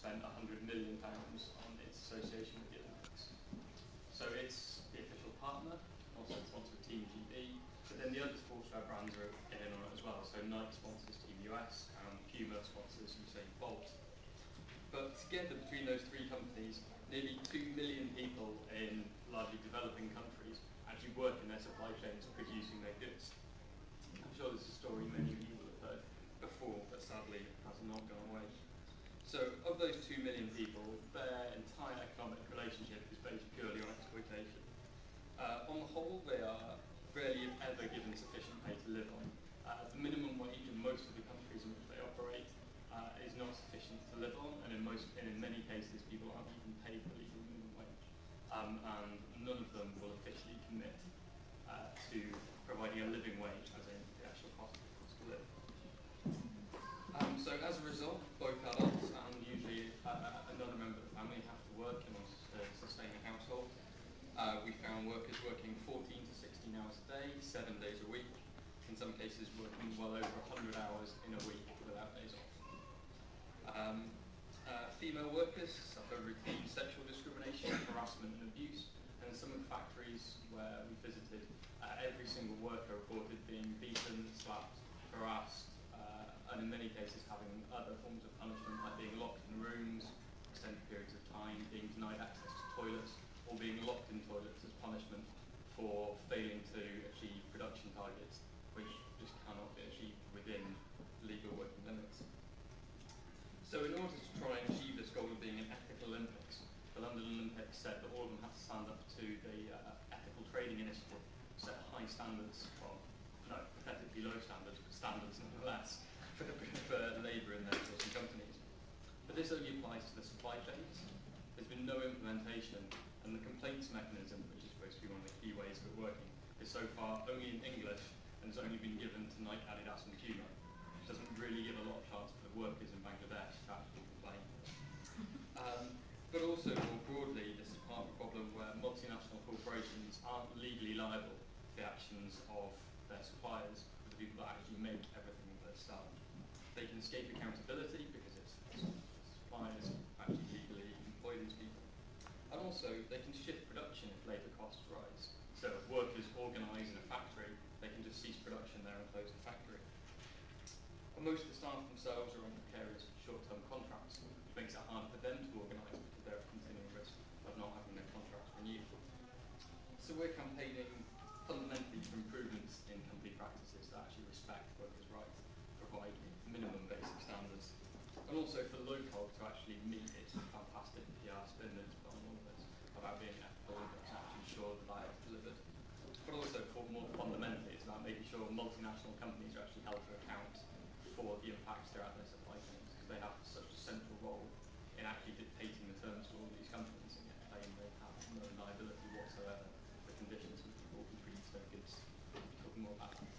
spent £100 million on its association with the Olympics. So it's the official partner, also sponsors Team GB, but then the other sportswear brands are in on it as well. So Nike sponsors Team US, and Puma sponsors Usain Bolt. But together, between those three companies, nearly 2 million people in largely developing countries actually work in their supply chains producing their goods. I'm sure this is a story many of you will have heard before, but sadly has not gone away. So of those 2 million people, their entire economic relationship is based purely on exploitation. On the whole, they are rarely if ever given sufficient pay to live on. The minimum wage in most of the countries in which they operate is not sufficient to live on, and in many cases people aren't even paid the legal minimum wage. And none of them will officially commit to providing a living wage, as in the actual cost to live. So as a result, both adults and usually another member of the family have to work in order to sustain a household. We found workers working 14 to 16 hours a day, 7 days a week, in some cases working well over 100 hours in a week without days off. Female workers suffer routine sexual discrimination, harassment and abuse, and in some of the factories where we visited, every single worker reported being beaten, slapped, harassed, and in many cases having other forms of punishment like being locked in rooms, extended periods of time, being denied access to toilets, or being locked in toilets as punishment for failing to achieve production targets, which just cannot be achieved within legal working limits. So in order to try and achieve this goal of being an ethical Olympics, the London Olympics said that all of them had to stand up to the Ethical Trading Initiative, set high standards, well, no, pathetically low standards, but standards nonetheless, for labour in their chosen companies. But this only applies to the supply chains. There's been no implementation, and the complaints mechanism, which is supposed to be one of the key ways of it working, is so far only in English and has only been given to Nike, Adidas and Puma. It doesn't really give a lot of chance for the workers in Bangladesh to actually complain. But also more broadly, this is part of a problem where multinational corporations aren't legally liable for the actions of their suppliers, the people that actually make everything that they sell. They can escape accountability because it's suppliers actually legally employ these people. And also, they can shift production if labour costs rise. So if workers organise in a factory, they can just cease production there and close the factory. And most of the staff themselves are on precarious short-term contracts, which makes it hard for them to organise because they're at continuing risk of not having their contracts renewed. So we're campaigning fundamentally for improvements in company practices that actually respect workers' rights, provide minimum basic standards, and also for local to actually meet its fantastic PR spin that's put on all of this about being ethical and actually ensure that I have delivered. But also, for more fundamentally, it's about making sure multinational companies are actually held to account for the impacts throughout their supply chains, because they have such a central role in actually dictating the terms to all these companies, and yet claim they have no liability whatsoever for conditions in which people who produce their goods. We'll be talking more about that.